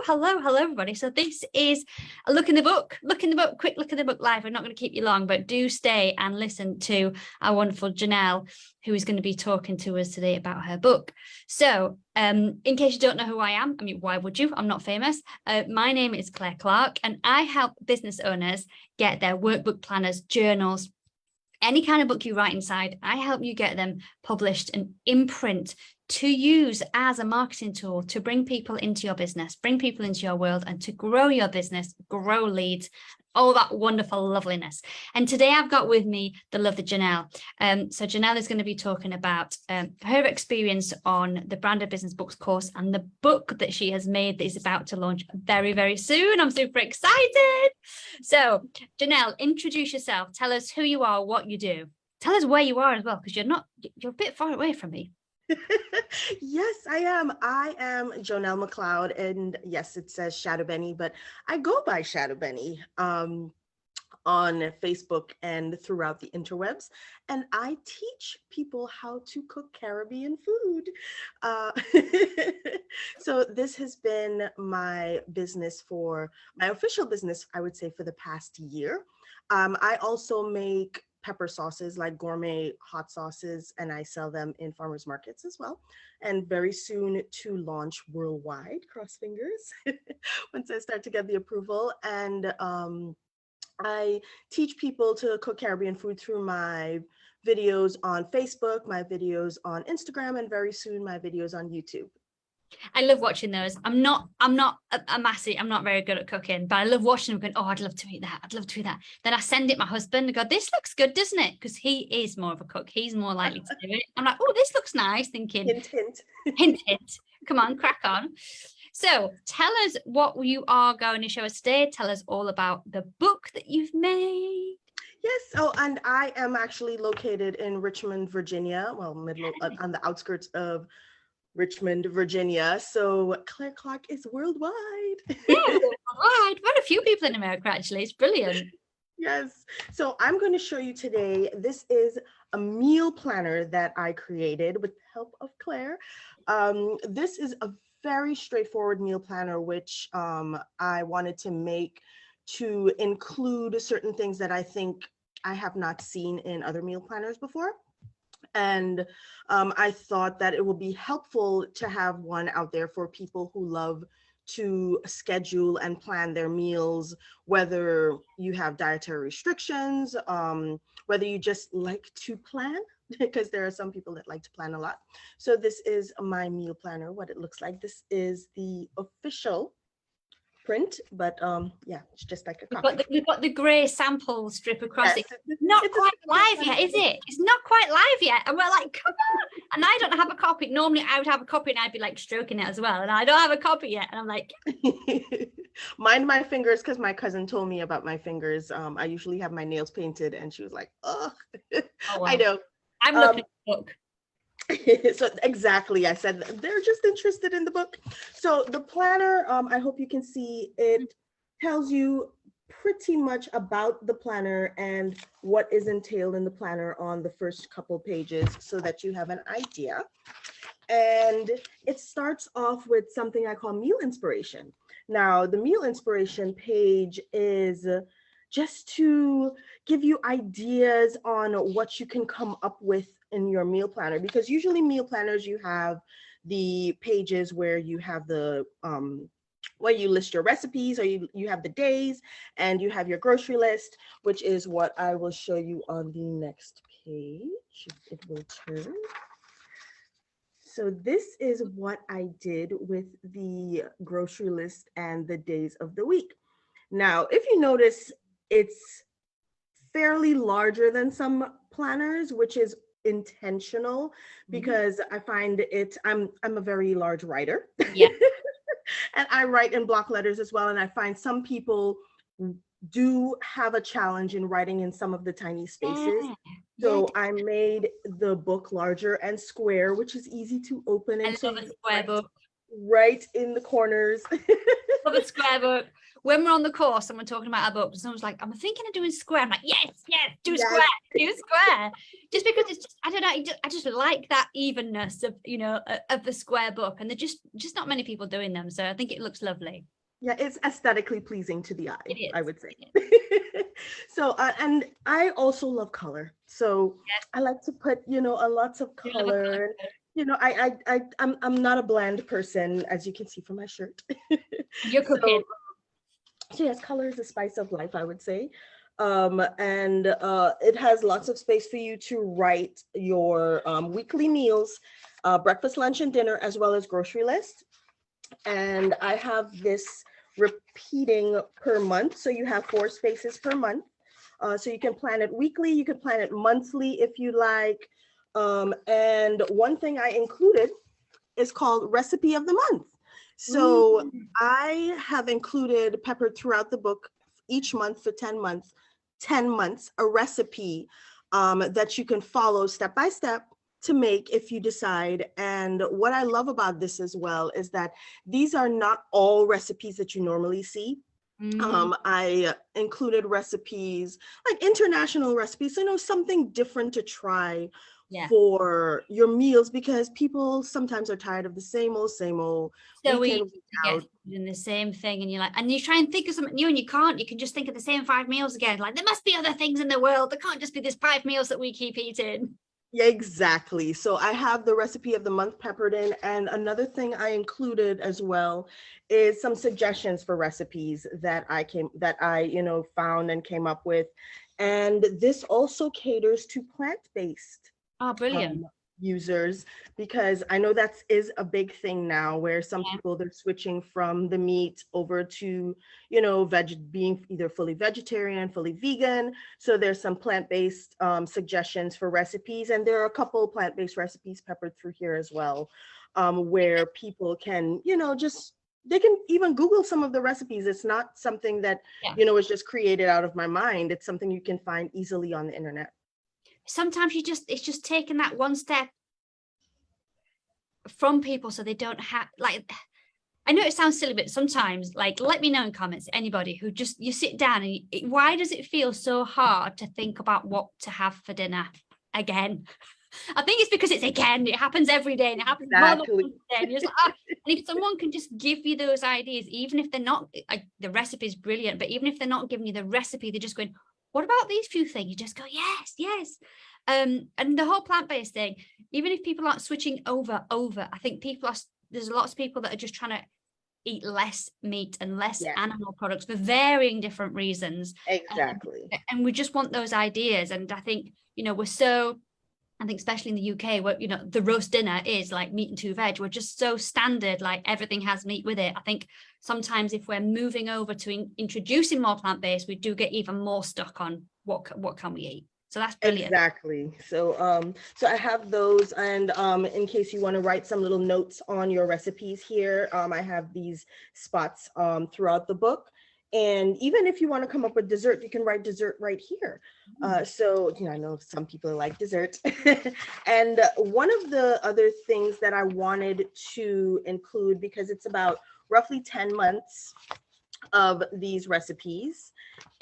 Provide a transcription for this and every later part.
hello, everybody. So this is a look in the book, quick look in the book live. I'm not going to keep you long, but do stay and listen to our wonderful Jonelle, who is going to be talking to us today about her book. So in case you don't know who I am, I mean, why would you? I'm not famous. My name is Claire Clark, and I help business owners get their workbook, planners, journals, any kind of book you write inside. I help you get them published and in print to use as a marketing tool to bring people into your business, bring people into your world, and to grow your business, grow leads, all that wonderful loveliness. And today I've got with me the lovely Jonelle. So Jonelle is going to be talking about her experience on the Branded Business Books course and the book that she has made that is about to launch very, very soon. I'm super excited. So Jonelle, introduce yourself. Tell us who you are, what you do. Tell us where you are as well, because you're a bit far away from me. Yes, I am. I am Jonelle McLeod, and yes, it says Shadobeni, but I go by Shadobeni on Facebook and throughout the interwebs, and I teach people how to cook Caribbean food. So this has been my official business, I would say, for the past year. I also make pepper sauces, like gourmet hot sauces, and I sell them in farmers markets as well. And very soon to launch worldwide, cross fingers, once I start to get the approval. And I teach people to cook Caribbean food through my videos on Facebook, my videos on Instagram, and very soon my videos on YouTube. I love watching those. I'm not very good at cooking, but I love watching them going, oh, I'd love to eat that. I'd love to eat that. Then I send it my husband and go, this looks good, doesn't it? Because he is more of a cook. He's more likely to do it. I'm like, oh, this looks nice. Thinking, hint, hint. Hint, hint. Come on, crack on. So tell us what you are going to show us today. Tell us all about the book that you've made. Yes. Oh, and I am actually located in Richmond, Virginia. Well, on the outskirts of Richmond, Virginia. So Claire Clark is worldwide. Yeah, worldwide. Quite a few people in America, actually. It's brilliant. Yes. So I'm going to show you today. This is a meal planner that I created with the help of Claire. This is a very straightforward meal planner, which I wanted to make to include certain things that I think I have not seen in other meal planners before. And I thought that it would be helpful to have one out there for people who love to schedule and plan their meals, whether you have dietary restrictions, whether you just like to plan, because there are some people that like to plan a lot. So this is my meal planner, what it looks like. This is the official print, but yeah, it's just like a copy. We've got the grey sample strip across it. Not quite live yet, is it? It's not quite live yet. And we're like, come on. And I don't have a copy. Normally I would have a copy and I'd be like stroking it as well. And I don't have a copy yet. And I'm like, mind my fingers, because my cousin told me about my fingers. I usually have my nails painted, and she was like, oh, wow. I know. I'm looking at the book. So exactly, I said they're just interested in the book. So the planner, I hope you can see, it tells you pretty much about the planner and what is entailed in the planner on the first couple pages, so that you have an idea. And it starts off with something I call meal inspiration. Now, the meal inspiration page is just to give you ideas on what you can come up with in your meal planner, because usually meal planners, you have the pages where you have the where you list your recipes, or you have the days, and you have your grocery list, which is what I will show you on the next page. It will turn. So this is what I did with the grocery list and the days of the week. Now, if you notice, it's fairly larger than some planners, which is intentional, because I find I'm a very large writer. Yeah. And I write in block letters as well. And I find some people do have a challenge in writing in some of the tiny spaces. So I made the book larger and square, which is easy to open. And I love a square book. Right in the corners. Love a square book. When we're on the course and we're talking about our book, someone's like, I'm thinking of doing square. I'm like, yes, do square. Just because it's just, I don't know, I just like that evenness of, of the square book, and they're just not many people doing them. So I think it looks lovely. Yeah, it's aesthetically pleasing to the It eye, is. I would say. It is. So, and I also love color. So Yes, I like to put, a lots of you love a colour color. code. I'm not a bland person, as you can see from my shirt. And you're cooking. So, so yes, color is the spice of life, I would say. And it has lots of space for you to write your weekly meals, breakfast, lunch, and dinner, as well as grocery list. And I have this repeating per month. So you have 4 spaces per month. So you can plan it weekly, you can plan it monthly if you like. And one thing I included is called Recipe of the Month. So Ooh. I have included peppered throughout the book each month for 10 months, a recipe that you can follow step by step to make if you decide. And what I love about this as well is that these are not all recipes that you normally see. Mm, I included recipes like international recipes, so something different to try yeah. for your meals because people sometimes are tired of the same old So week in, easy week to get out. in the same thing, and you're like, and you try and think of something new, and you can't. You can just think of the same 5 meals again. Like there must be other things in the world. There can't just be this 5 meals that we keep eating. Yeah, exactly. So I have the recipe of the month peppered in. And another thing I included as well is some suggestions for recipes that I found and came up with. And this also caters to plant-based Oh, brilliant. um, users because I know that is a big thing now where some Yeah. people they're switching from the meat over to being either fully vegetarian, fully vegan. So there's some plant-based suggestions for recipes, and there are a couple plant-based recipes peppered through here as well, where people can just they can even Google some of the recipes. It's not something that Yeah. is just created out of my mind. It's something you can find easily on the internet. Sometimes it's just taking that one step from people so they don't have like, I know it sounds silly, but sometimes like let me know in comments, anybody who just you sit down and why does it feel so hard to think about what to have for dinner again? I think it's because it's again, it happens every day and it happens more than Exactly. once a day. And you're just like, oh. And if someone can just give you those ideas, even if they're not like the recipe is brilliant, but even if they're not giving you the recipe, they're just going, what about these few things? You just go, yes, yes. And the whole plant-based thing, even if people aren't switching over, I think there's lots of people that are just trying to eat less meat and less Yeah, animal products for varying different reasons. exactly. And we just want those ideas. And I think, I think especially in the UK where, the roast dinner is like meat and 2 veg. We're just so standard, like everything has meat with it. I think sometimes if we're moving over to introducing more plant-based, we do get even more stuck on what can we eat. So that's brilliant. Exactly. So I have those, and in case you want to write some little notes on your recipes here, I have these spots throughout the book. And even if you want to come up with dessert, you can write dessert right here. So I know some people like dessert. And one of the other things that I wanted to include, because it's about roughly 10 months of these recipes,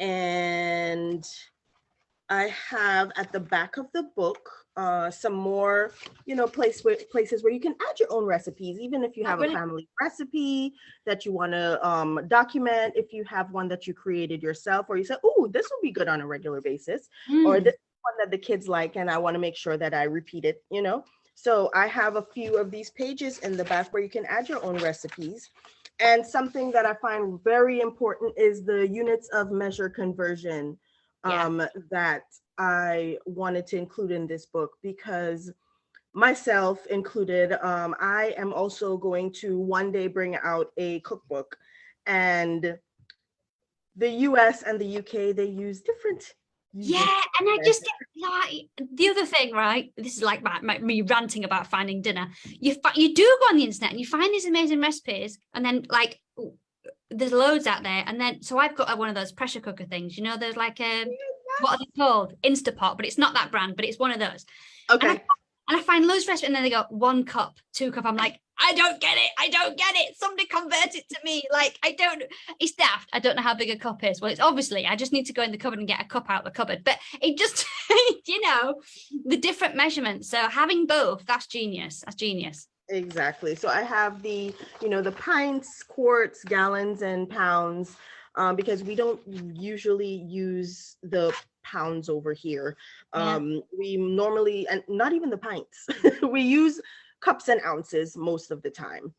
and I have at the back of the book some more, places where you can add your own recipes, even if you Oh, have a brilliant. family recipe that you want to document, if you have one that you created yourself, or you said, oh, this would be good on a regular basis, or this one that the kids like, and I want to make sure that I repeat it. So I have a few of these pages in the back where you can add your own recipes. And something that I find very important is the units of measure conversion Yeah. that I wanted to include in this book because myself included, I am also going to one day bring out a cookbook, and the US and the UK, they use different Yeah, units of and I just measure. like the other thing, right? This is like me ranting about finding dinner. You do go on the internet and you find these amazing recipes, and then like there's loads out there. And then so I've got one of those pressure cooker things. There's like what are they called? Instapot, but it's not that brand, but it's one of those. Okay. And I find loads of recipes, and then they go 1 cup, 2 cup. I'm like, I don't get it. Somebody convert it to me. Like, it's daft. I don't know how big a cup is. Well, it's obviously, I just need to go in the cupboard and get a cup out of the cupboard. But it just, the different measurements. So having both, that's genius. That's genius. Exactly. So I have the, the pints, quarts, gallons, and pounds, because we don't usually use the pounds over here. Yeah. We normally, and not even the pints, we use cups and ounces most of the time.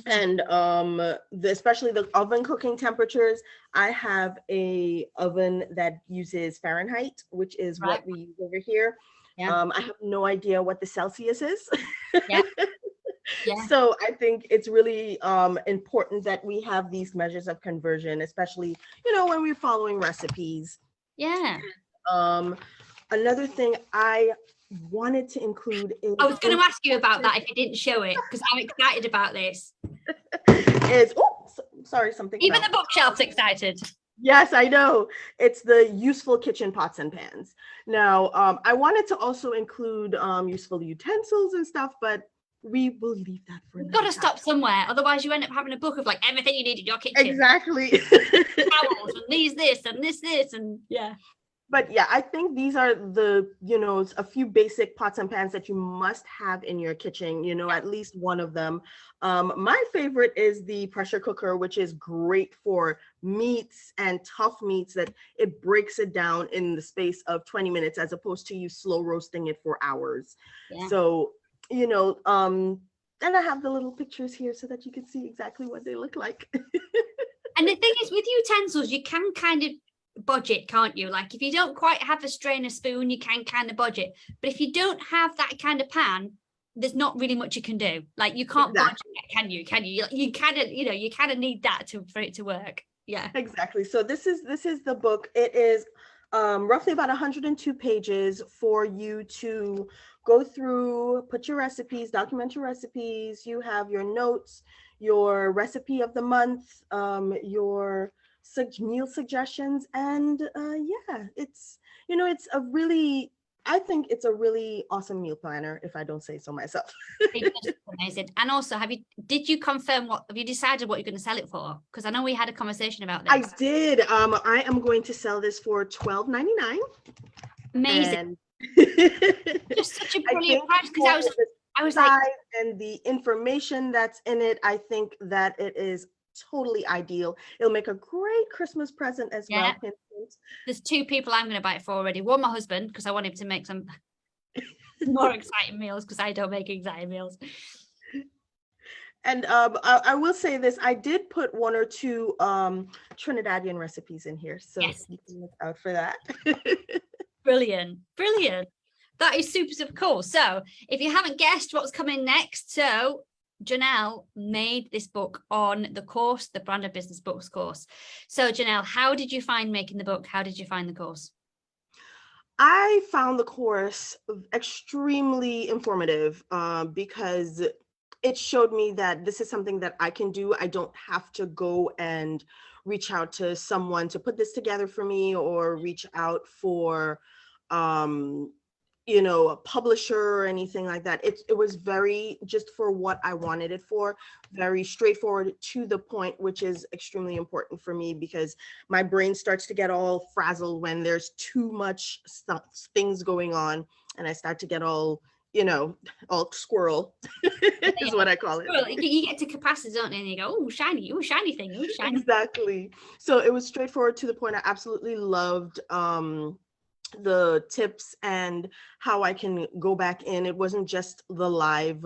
And especially the oven cooking temperatures, I have a oven that uses Fahrenheit, which is Right. what we use over here. Yeah. I have no idea what the Celsius is. Yeah. Yeah. So I think it's really important that we have these measures of conversion, especially, when we're following recipes. Yeah. Another thing I wanted to include is, I was going to ask you about that if you didn't show it, because I'm excited about this. Sorry, something Even fell. the bookshelf's excited. Yes, I know. It's the useful kitchen pots and pans. Now, I wanted to also include useful utensils and stuff, but we will leave that for You've another got to time. stop somewhere. Otherwise, you end up having a book of like everything you need in your kitchen. Exactly. Towels and this and this and yeah. But yeah, I think these are the, a few basic pots and pans that you must have in your kitchen, at least one of them. My favorite is the pressure cooker, which is great for meats and tough meats, that it breaks it down in the space of 20 minutes as opposed to you slow roasting it for hours. Yeah. So, and I have the little pictures here so that you can see exactly what they look like. And the thing is, with utensils, you can kind of budget, can't you? Like if you don't quite have a strainer spoon, you can kind of budget. But if you don't have that kind of pan, there's not really much you can do. Like you can't budget, can you? You kind of, you kind of need that for it to work. Yeah. Exactly. So this is the book. It is roughly about 102 pages for you to go through, put your recipes, document your recipes. You have your notes, your recipe of the month, your meal suggestions, and it's I think it's a really awesome meal planner, if I don't say so myself. It's amazing. And also, have you confirm have you decided what you're going to sell it for? Because I know we had a conversation about this. I did. I am going to sell this for $12.99. Amazing. Just such a brilliant price, because I was like, and the information that's in it, I think that it is totally ideal. It'll make a great Christmas present as well. There's two people I'm going to buy it for already. One, my husband, because I want him to make some more exciting meals, because I don't make exciting meals. And I will say this, I did put one or two Trinidadian recipes in here, so yes, you can look out for that. Brilliant. That is super cool. So if you haven't guessed what's coming next, so Jonelle made this book on the course, the Brand of Business Books course. So Jonelle, how did you find making the book? How did you find the course? I found the course extremely informative because it showed me that this is something that I can do. I don't have to go and reach out to someone to put this together for me, or reach out for a publisher or anything like that. It was very, just for what I wanted it for, very straightforward, to the point, which is extremely important for me, because my brain starts to get all frazzled when there's too much things going on, and I start to get all all squirrel is what I call it. Well, you get to capacity, don't you? And you go, oh, shiny thing, oh, shiny. Exactly. So it was straightforward, to the point. I absolutely loved the tips and how I can go back in. It wasn't just the live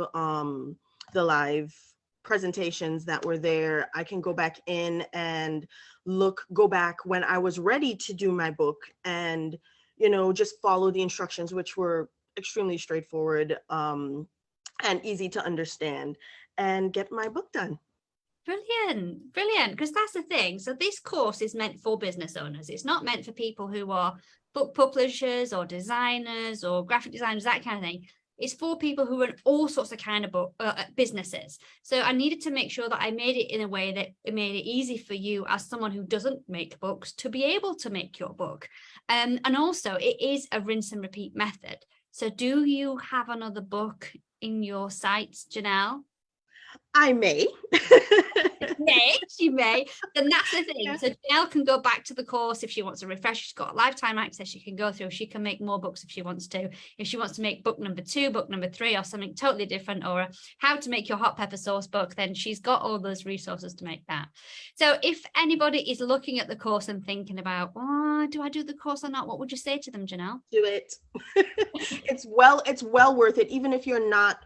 presentations that were there. I can go back in and go back when I was ready to do my book, and just follow the instructions, which were extremely straightforward and easy to understand, and get my book done. Brilliant, because that's the thing. So this course is meant for business owners. It's not meant for people who are book publishers or designers or graphic designers, that kind of thing. It's for people who run all sorts of kind of businesses. So I needed to make sure that I made it in a way that it made it easy for you, as someone who doesn't make books, to be able to make your book. And also it is a rinse and repeat method. So do you have another book in your sights, Jonelle? I may. She may. Then that's the thing. Yeah. So Jonelle can go back to the course if she wants to refresh. She's got lifetime access. She can go through. She can make more books if she wants to. If she wants to make book number 2, book number 3, or something totally different, or how to make your hot pepper sauce book, then she's got all those resources to make that. So if anybody is looking at the course and thinking about, oh, do I do the course or not? What would you say to them, Jonelle? Do it. It's well worth it, even if you're not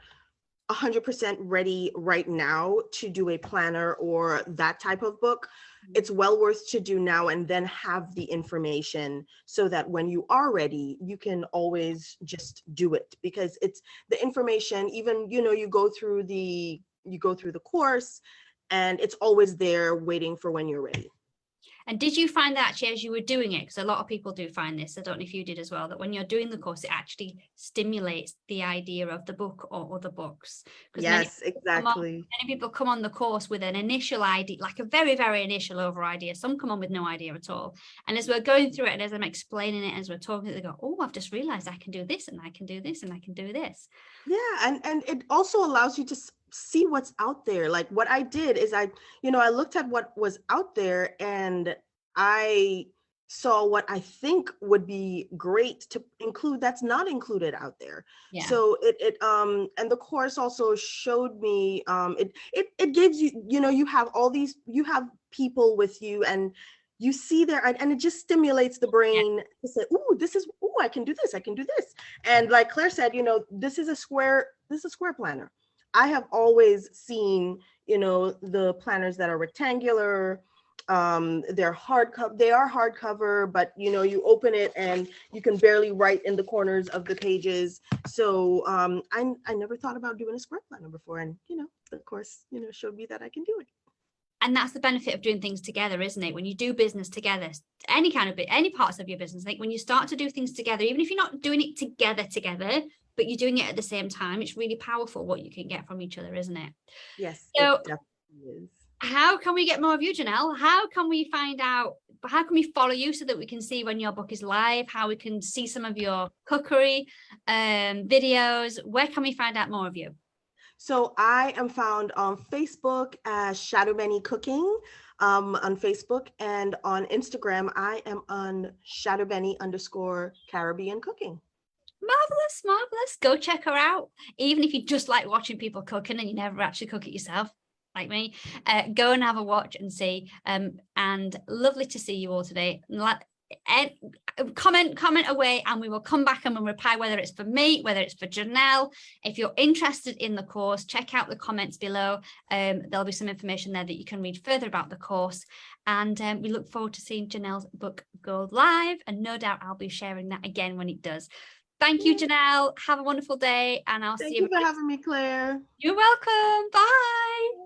100% ready right now to do a planner or that type of book. It's well worth to do now, and then have the information so that when you are ready, you can always just do it, because it's the information. Even, you go through the course, and it's always there waiting for when you're ready. And did you find that actually as you were doing it, because a lot of people do find this, I don't know if you did as well, that when you're doing the course, it actually stimulates the idea of the book or other books? Yes, exactly. Many people come on the course with an initial idea, like a very, very initial over idea. Some come on with no idea at all. And as we're going through it, and as I'm explaining it, as we're talking, they go, oh, I've just realized I can do this, and I can do this, and I can do this. Yeah, and it also allows you to see what's out there. Like what I did is I looked at what was out there, and I saw what I think would be great to include that's not included out there. Yeah. So it and the course also showed me it gives you, you have people with you, and you see there, and it just stimulates the brain to say, I can do this, I can do this. And like Claire said, this is a square planner. I have always seen, the planners that are rectangular. They are hardcover, but you open it and you can barely write in the corners of the pages. So I never thought about doing a square planner before, and the course showed me that I can do it. And that's the benefit of doing things together, isn't it? When you do business together, any parts of your business, like when you start to do things together, even if you're not doing it together, but you're doing it at the same time, it's really powerful what you can get from each other, isn't it? Yes, so it definitely is. How can we get more of you, Jonelle? How can we follow you so that we can see when your book is live, how we can see some of your cookery videos? Where can we find out more of you? So I am found on Facebook as Shadobeni Cooking on Facebook, and on Instagram, I am on Shadobeni_Caribbean Cooking. Marvelous. Go check her out. Even if you just like watching people cooking and you never actually cook it yourself, like me, go and have a watch and see. And lovely to see you all today. Comment away, and we will come back and we'll reply, whether it's for me, whether it's for Jonelle. If you're interested in the course, check out the comments below. There'll be some information there that you can read further about the course, and we look forward to seeing Jonelle's book go live, and no doubt I'll be sharing that again when it does. Thank you, Jonelle. Have a wonderful day, and I'll see you. Thank you for having me, Claire. You're welcome. Bye.